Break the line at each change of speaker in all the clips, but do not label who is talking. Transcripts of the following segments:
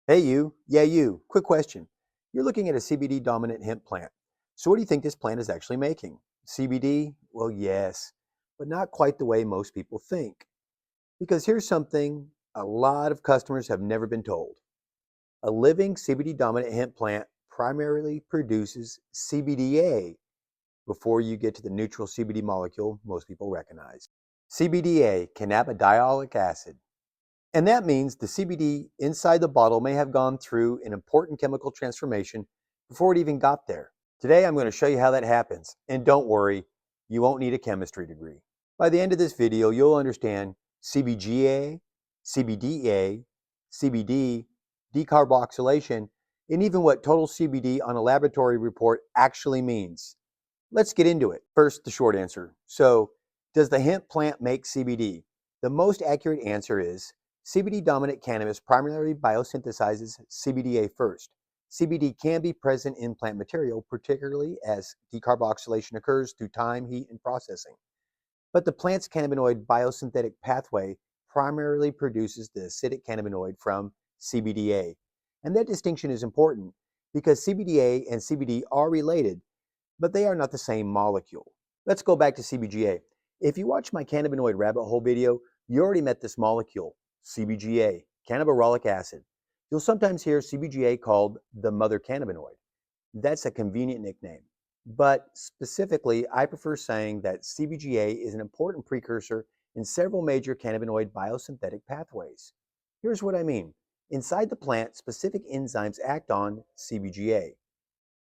Hey you, yeah you, quick question. You're looking at a CBD dominant hemp plant. So what do you think this plant is actually making? CBD? Well, yes, but not quite the way most people think. Because here's something a lot of customers have never been told. A living CBD dominant hemp plant primarily produces CBDA before you get to the neutral CBD molecule most people recognize. CBDA, cannabidiolic acid. And that means the CBD inside the bottle may have gone through an important chemical transformation before it even got there. Today, I'm going to show you how that happens. And don't worry, you won't need a chemistry degree. By the end of this video, you'll understand CBGA, CBDA, CBD, decarboxylation, and even what total CBD on a laboratory report actually means. Let's get into it. First, the short answer. So, does the hemp plant make CBD? The most accurate answer is CBD dominant cannabis primarily biosynthesizes CBDA first. CBD can be present in plant material, particularly as decarboxylation occurs through time, heat, and processing. But the plant's cannabinoid biosynthetic pathway primarily produces the acidic cannabinoid from CBDA. And that distinction is important because CBDA and CBD are related, but they are not the same molecule. Let's go back to CBGA. If you watch my cannabinoid rabbit hole video, you already met this molecule, CBGA, cannabidiolic acid. You'll sometimes hear CBGA called the mother cannabinoid. That's a convenient nickname. But specifically, I prefer saying that CBGA is an important precursor in several major cannabinoid biosynthetic pathways. Here's what I mean. Inside the plant, specific enzymes act on CBGA.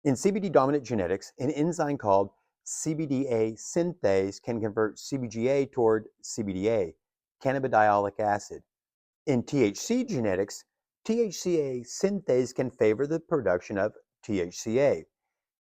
In CBD-dominant genetics, an enzyme called CBDA synthase can convert CBGA toward CBDA, cannabidiolic acid. In THC genetics, THCA synthase can favor the production of THCA,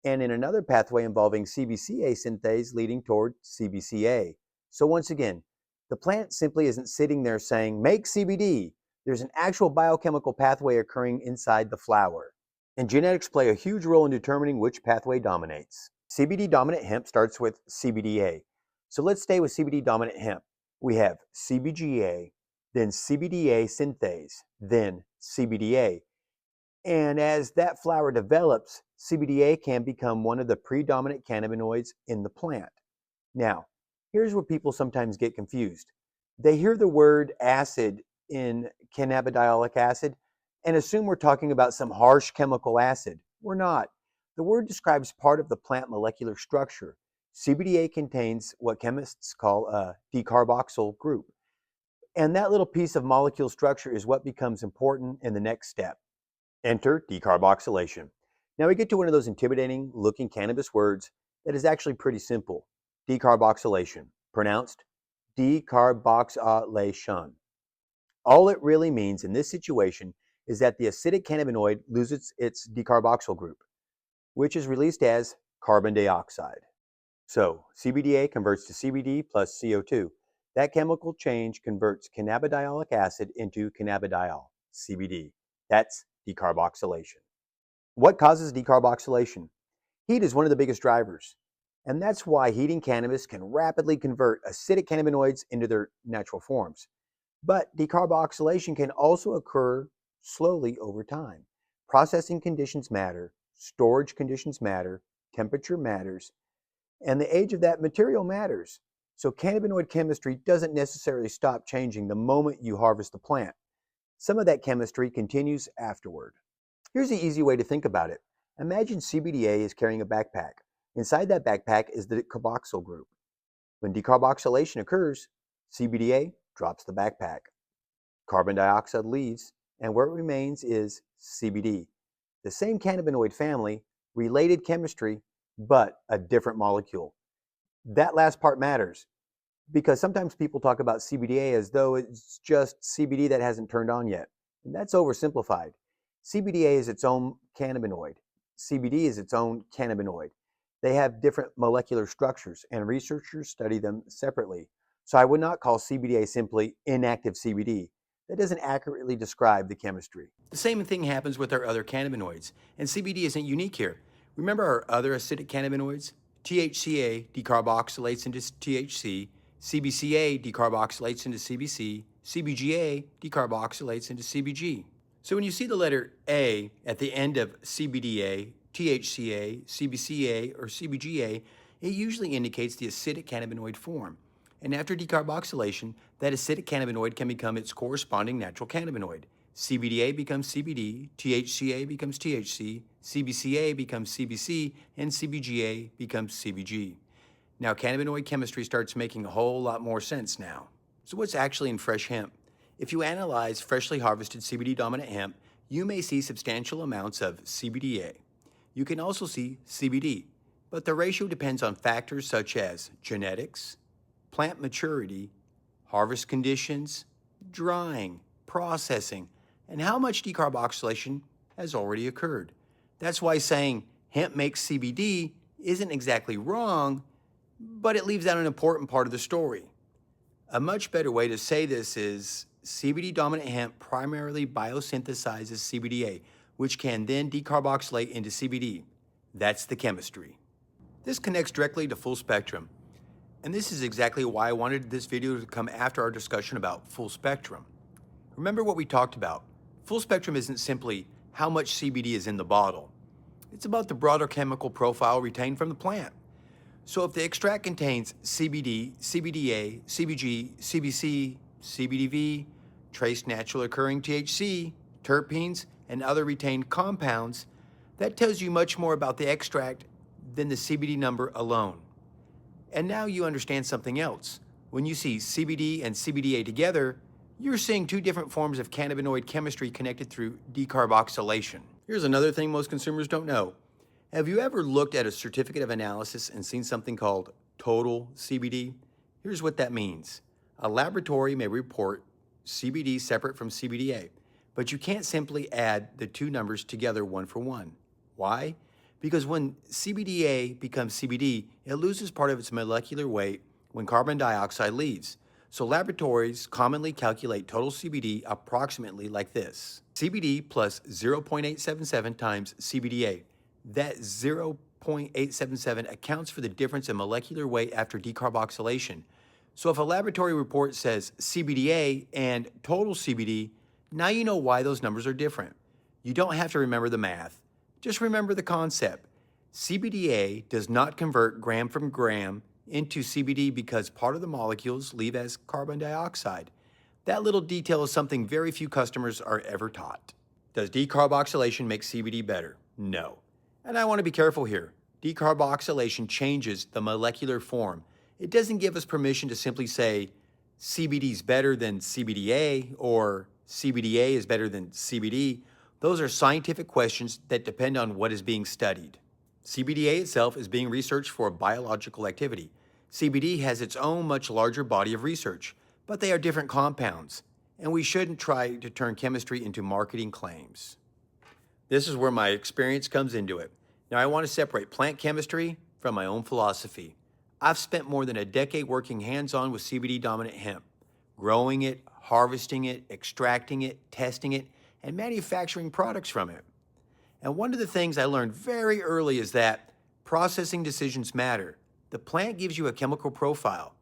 and in another pathway involving CBCA synthase leading toward CBCA. So once again, the plant simply isn't sitting there saying, make CBD. There's an actual biochemical pathway occurring inside the flower. And genetics play a huge role in determining which pathway dominates. CBD dominant hemp starts with CBDA. So let's stay with CBD dominant hemp. We have CBGA, then CBDA synthase, then CBDA. And as that flower develops, CBDA can become one of the predominant cannabinoids in the plant. Now, here's where people sometimes get confused. They hear the word acid in cannabidiolic acid and assume we're talking about some harsh chemical acid. We're not. The word describes part of the plant molecular structure. CBDA contains what chemists call a decarboxyl group. And that little piece of molecule structure is what becomes important in the next step. Enter decarboxylation. Now we get to one of those intimidating looking cannabis words that is actually pretty simple. Decarboxylation, pronounced decarboxylation. All it really means in this situation is that the acidic cannabinoid loses its decarboxyl group, which is released as carbon dioxide. So CBDA converts to CBD plus CO2. That chemical change converts cannabidiolic acid into cannabidiol, CBD. That's decarboxylation. What causes decarboxylation? Heat is one of the biggest drivers. And that's why heating cannabis can rapidly convert acidic cannabinoids into their natural forms. But decarboxylation can also occur slowly over time. Processing conditions matter, storage conditions matter, temperature matters, and the age of that material matters. So cannabinoid chemistry doesn't necessarily stop changing the moment you harvest the plant. Some of that chemistry continues afterward. Here's the easy way to think about it. Imagine CBDA is carrying a backpack. Inside that backpack is the carboxyl group. When decarboxylation occurs, CBDA drops the backpack. Carbon dioxide leaves, and where it remains is CBD. The same cannabinoid family, related chemistry, but a different molecule. That last part matters because sometimes people talk about CBDA as though it's just CBD that hasn't turned on yet. And that's oversimplified. CBDA is its own cannabinoid. CBD is its own cannabinoid. They have different molecular structures, and researchers study them separately. So I would not call CBDA simply inactive CBD. That doesn't accurately describe the chemistry. The same thing happens with our other cannabinoids, and CBD isn't unique here. Remember our other acidic cannabinoids? THCA decarboxylates into THC, CBCA decarboxylates into CBC, CBGA decarboxylates into CBG. So when you see the letter A at the end of CBDA, THCA, CBCA, or CBGA, it usually indicates the acidic cannabinoid form. And after decarboxylation, that acidic cannabinoid can become its corresponding natural cannabinoid. CBDA becomes CBD, THCA becomes THC, CBCA becomes CBC, and CBGA becomes CBG. Now, cannabinoid chemistry starts making a whole lot more sense now. So what's actually in fresh hemp? If you analyze freshly harvested CBD-dominant hemp, you may see substantial amounts of CBDA. You can also see CBD, but the ratio depends on factors such as genetics, plant maturity, harvest conditions, drying, processing, and how much decarboxylation has already occurred. That's why saying hemp makes CBD isn't exactly wrong, but it leaves out an important part of the story. A much better way to say this is CBD-dominant hemp primarily biosynthesizes CBDA, which can then decarboxylate into CBD. That's the chemistry. This connects directly to full spectrum. And this is exactly why I wanted this video to come after our discussion about full spectrum. Remember what we talked about. Full spectrum isn't simply how much CBD is in the bottle. It's about the broader chemical profile retained from the plant. So if the extract contains CBD, CBDA, CBG, CBC, CBDV, trace natural occurring THC, terpenes, and other retained compounds, that tells you much more about the extract than the CBD number alone. And now you understand something else. When you see CBD and CBDA together, you're seeing two different forms of cannabinoid chemistry connected through decarboxylation. Here's another thing most consumers don't know. Have you ever looked at a certificate of analysis and seen something called total CBD? Here's what that means. A laboratory may report CBD separate from CBDA, but you can't simply add the two numbers together one for one. Why? Because when CBDA becomes CBD, it loses part of its molecular weight when carbon dioxide leaves. So laboratories commonly calculate total CBD approximately like this. CBD plus 0.877 times CBDA. That 0.877 accounts for the difference in molecular weight after decarboxylation. So if a laboratory report says CBDA and total CBD, now you know why those numbers are different. You don't have to remember the math. Just remember the concept. CBDA does not convert gram from gram into CBD because part of the molecules leave as carbon dioxide. That little detail is something very few customers are ever taught. Does decarboxylation make CBD better? No. And I want to be careful here. Decarboxylation changes the molecular form. It doesn't give us permission to simply say CBD is better than CBDA or CBDA is better than CBD. Those are scientific questions that depend on what is being studied. CBDA itself is being researched for biological activity. CBD has its own much larger body of research, but they are different compounds, and we shouldn't try to turn chemistry into marketing claims. This is where my experience comes into it. Now, I want to separate plant chemistry from my own philosophy. I've spent more than a decade working hands-on with CBD-dominant hemp, growing it, harvesting it, extracting it, testing it, and manufacturing products from it. And one of the things I learned very early is that processing decisions matter. The plant gives you a chemical profile.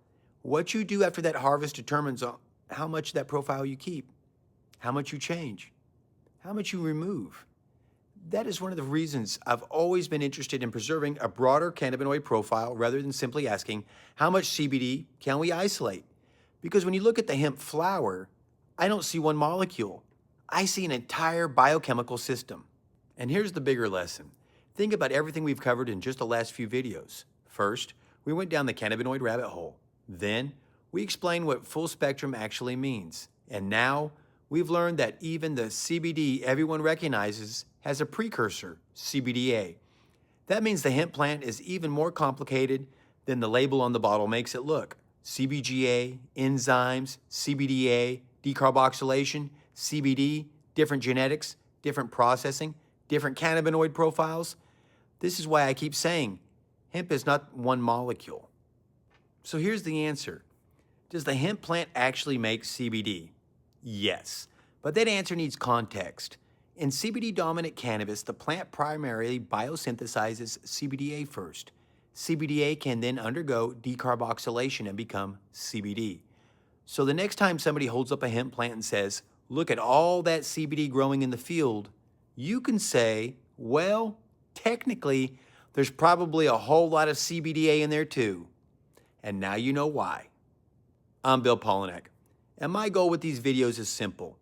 What you do after that harvest determines how much that profile you keep, how much you change, how much you remove. That is one of the reasons I've always been interested in preserving a broader cannabinoid profile rather than simply asking how much CBD can we isolate? Because when you look at the hemp flower, I don't see one molecule. I see an entire biochemical system. And here's the bigger lesson. Think about everything we've covered in just the last few videos. First, we went down the cannabinoid rabbit hole. Then, we explained what full spectrum actually means. And now, we've learned that even the CBD everyone recognizes has a precursor, CBDA. That means the hemp plant is even more complicated than the label on the bottle makes it look. CBGA, enzymes, CBDA, decarboxylation, CBD, different genetics, different processing, different cannabinoid profiles. This is why I keep saying hemp is not one molecule. So here's the answer. Does the hemp plant actually make CBD? Yes, but that answer needs context. In CBD-dominant cannabis, the plant primarily biosynthesizes CBDA first. CBDA can then undergo decarboxylation and become CBD. So the next time somebody holds up a hemp plant and says, look at all that CBD growing in the field, you can say, well, technically, there's probably a whole lot of CBDA in there too. And now you know why. I'm Bill Polyniak, and my goal with these videos is simple.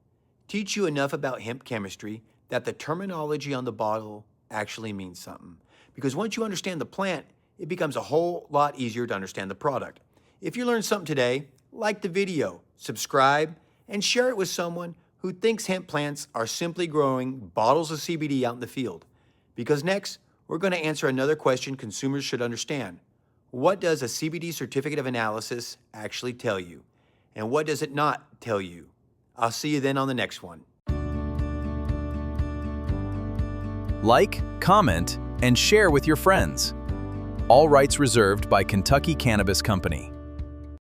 Teach you enough about hemp chemistry that the terminology on the bottle actually means something. Because once you understand the plant, it becomes a whole lot easier to understand the product. If you learned something today, like the video, subscribe, and share it with someone who thinks hemp plants are simply growing bottles of CBD out in the field. Because next, we're going to answer another question consumers should understand. What does a CBD certificate of analysis actually tell you? And what does it not tell you? I'll see you then on the next one.
Like, comment, and share with your friends. All rights reserved by Kentucky Cannabis Company.